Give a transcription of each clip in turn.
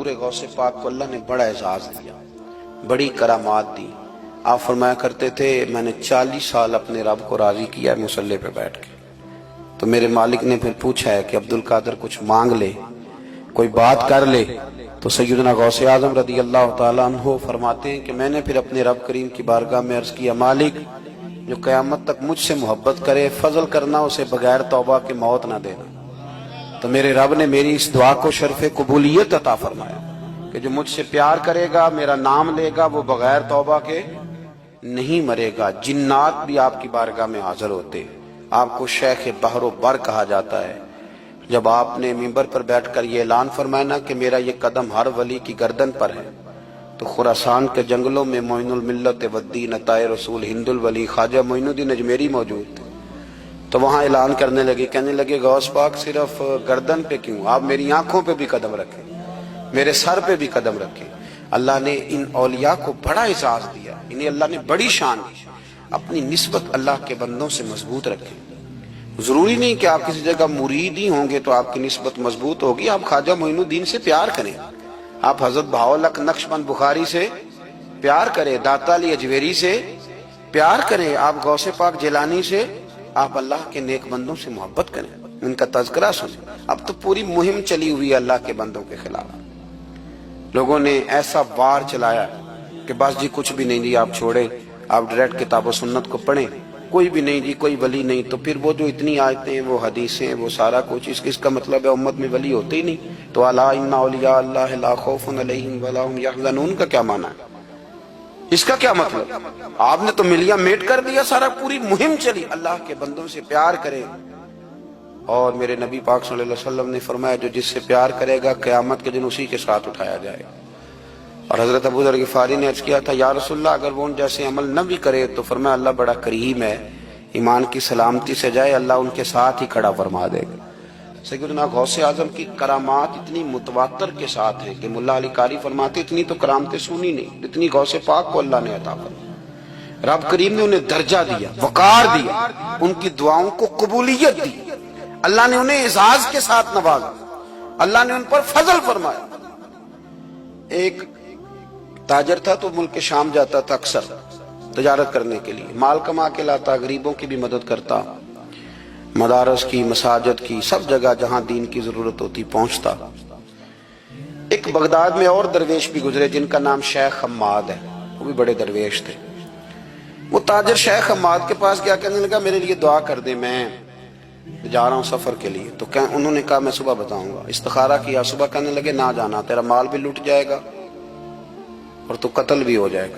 حضور غوث پاک کو اللہ نے بڑا اعزاز دیا، بڑی کرامات دی۔ آپ فرمایا کرتے تھے میں نے 40 سال اپنے رب کو راضی کیا ہے مصلی پہ بیٹھ کے۔ تو میرے مالک نے پھر پوچھا ہے کہ عبد القادر کچھ مانگ لے، کوئی بات کر لے، تو سیدنا غوث اعظم رضی اللہ تعالیٰ عنہ فرماتے ہیں کہ میں نے پھر اپنے رب کریم کی بارگاہ میں عرض کیا، مالک جو قیامت تک مجھ سے محبت کرے فضل کرنا، اسے بغیر توبہ کے موت نہ دینا۔ تو میرے رب نے میری اس دعا کو شرف قبولیت عطا فرمایا کہ جو مجھ سے پیار کرے گا، میرا نام لے گا، وہ بغیر توبہ کے نہیں مرے گا۔ جنات بھی آپ کی بارگاہ میں حاضر ہوتے۔ آپ کو شیخ بحر و بر کہا جاتا ہے۔ جب آپ نے منبر پر بیٹھ کر یہ اعلان فرمایا نا کہ میرا یہ قدم ہر ولی کی گردن پر ہے، تو خراسان کے جنگلوں میں معین الملت والدین عطائے رسول ہند الولی خواجہ معین الدین اجمیری موجود تھے۔ تو وہاں اعلان کرنے لگے، کہنے لگے غوث پاک صرف گردن پہ کیوں، آپ میری آنکھوں پہ بھی قدم رکھیں، میرے سر پہ بھی قدم رکھیں۔ اللہ نے ان اولیاء کو بڑا اعزاز دیا، انہیں اللہ نے بڑی شان دی۔ اپنی نسبت اللہ کے بندوں سے مضبوط رکھیں۔ ضروری نہیں کہ آپ کسی جگہ مرید ہی ہوں گے تو آپ کی نسبت مضبوط ہوگی۔ آپ خواجہ معین الدین سے پیار کریں، آپ حضرت بہاؤالحق نقشبند بخاری سے پیار کریں، داتا علی اجویری سے پیار کریں، آپ غوث پاک جیلانی سے، آپ اللہ کے نیک بندوں سے محبت کریں، ان کا تذکرہ سنیں۔ اب تو پوری مہم چلی ہوئی ہے اللہ کے بندوں کے خلاف۔ لوگوں نے ایسا وار چلایا کہ بس جی کچھ بھی نہیں جی، آپ چھوڑیں، آپ ڈائریکٹ کتاب و سنت کو پڑھیں، کوئی بھی نہیں جی، کوئی ولی نہیں۔ تو پھر وہ جو اتنی آیتیں، وہ حدیثیں، وہ سارا کچھ، اس کا مطلب ہے امت میں ولی ہوتے ہی نہیں۔ تو الا ان اولیاء اللہ لا خوف علیہم ولا هم یحزنون کا کیا معنی ہے؟ اس کا کیا مطلب؟ آپ نے تو ملیا میٹ کر دیا، سارا پوری مہم چلی۔ اللہ کے بندوں سے پیار کریں، اور میرے نبی پاک صلی اللہ علیہ وسلم نے فرمایا جو جس سے پیار کرے گا قیامت کے دن اسی کے ساتھ اٹھایا جائے گا۔ اور حضرت ابو ذر غفاری نے عرض کیا تھا یا رسول اللہ اگر وہ ان جیسے عمل نہ بھی کرے تو فرمایا اللہ بڑا کریم ہے، ایمان کی سلامتی سے جائے اللہ ان کے ساتھ ہی کھڑا فرما دے گا۔ سیدنا غوث اعظم کی کرامات اتنی متواتر کے ساتھ ہیں کہ ملا علی قاری فرماتے اتنی تو کرامتیں سنی نہیں اتنی غوث پاک کو اللہ نے عطا فرمائی۔ رب کریم نے انہیں درجہ دیا، وقار دیا، ان کی دعاؤں کو قبولیت دی، اللہ نے انہیں اعزاز کے ساتھ نوازا، اللہ نے ان پر فضل فرمایا۔ ایک تاجر تھا تو ملک شام جاتا تھا اکثر تجارت کرنے کے لیے، مال کما کے لاتا، غریبوں کی بھی مدد کرتا، مدارس کی، مساجد کی، سب جگہ جہاں دین کی ضرورت ہوتی پہنچتا۔ ایک بغداد میں اور درویش بھی گزرے جن کا نام شیخ حماد ہے، وہ بھی بڑے درویش تھے۔ وہ تاجر شیخ حماد کے پاس گیا، کہنے لگا میرے لیے دعا کر دے، میں جا رہا ہوں سفر کے لیے۔ تو انہوں نے کہا میں صبح بتاؤں گا۔ استخارہ کیا، صبح کہنے لگے نہ جانا، تیرا مال بھی لوٹ جائے گا اور تو قتل بھی ہو جائے گا۔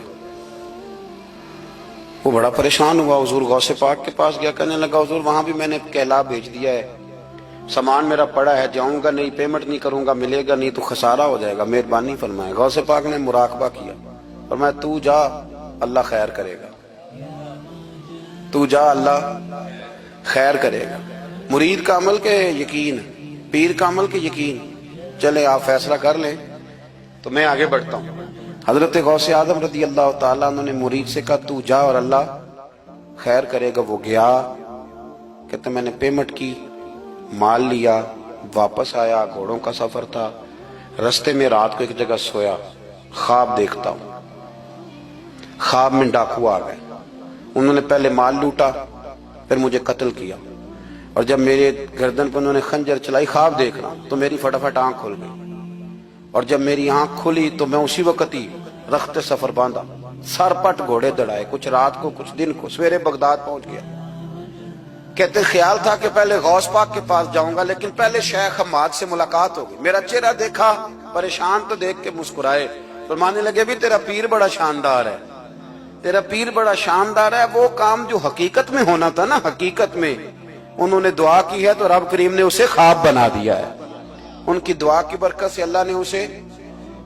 وہ بڑا پریشان ہوا، حضور غوث پاک کے پاس گیا، کہنے لگا حضور وہاں بھی میں نے کہلا بھیج دیا ہے، سامان میرا پڑا ہے، جاؤں گا نہیں، پیمنٹ نہیں کروں گا، ملے گا نہیں تو خسارہ ہو جائے گا، مہربانی فرمائے۔ غوث پاک نے مراقبہ کیا، فرمایا تو جا اللہ خیر کرے گا، تو جا اللہ خیر کرے گا۔ مرید کا عمل کے یقین، پیر کا عمل کے یقین، چلے آپ فیصلہ کر لیں تو میں آگے بڑھتا ہوں۔ حضرت غوث اعظم رضی اللہ تعالیٰ عنہ نے مرید سے کہا تو جا اور اللہ خیر کرے گا۔ وہ گیا، کہتے میں نے پیمنٹ کی، مال لیا، واپس آیا، گھوڑوں کا سفر تھا، رستے میں رات کو ایک جگہ سویا، خواب دیکھتا ہوں، خواب میں ڈاکو آ گئے، انہوں نے پہلے مال لوٹا پھر مجھے قتل کیا، اور جب میرے گردن پر انہوں نے خنجر چلائی، خواب دیکھ رہا تو میری فٹافٹ آنکھ کھل گئی، اور جب میری آنکھ کھلی تو میں اسی وقت ہی رخت سفر باندھا، سر پٹ گھوڑے دڑائے، کچھ رات کو کچھ دن کو، سویرے بغداد پہنچ گیا۔ کہتے خیال تھا کہ پہلے غوث پاک کے پاس جاؤں گا لیکن پہلے شیخ حماد سے ملاقات ہوگی۔ میرا چہرہ دیکھا، پریشان تو دیکھ کے مسکرائے، فرمانے لگے بھی تیرا پیر بڑا شاندار ہے، تیرا پیر بڑا شاندار ہے۔ وہ کام جو حقیقت میں ہونا تھا نا، حقیقت میں انہوں نے دعا کی ہے تو رب کریم نے اسے خواب بنا دیا ہے۔ ان کی دعا کی برکت سے اللہ نے اسے،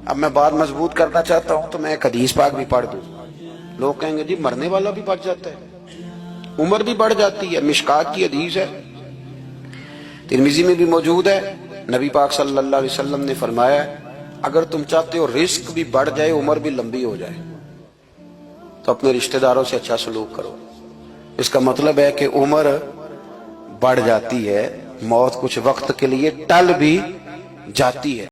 اب میں بات مضبوط کرنا چاہتا ہوں تو میں ایک حدیث پاک بھی پڑھ دوں۔ لوگ کہیں گے جی مرنے والا بھی بڑھ جاتا ہے، عمر بھی بڑھ جاتی ہے، مشکات کی حدیث ہے، ترمذی میں بھی موجود ہے۔ نبی پاک صلی اللہ علیہ وسلم نے فرمایا اگر تم چاہتے ہو رزق بھی بڑھ جائے، عمر بھی لمبی ہو جائے، تو اپنے رشتہ داروں سے اچھا سلوک کرو۔ اس کا مطلب ہے کہ عمر بڑھ جاتی ہے، موت کچھ وقت کے لیے ٹل بھی جاتی ہے۔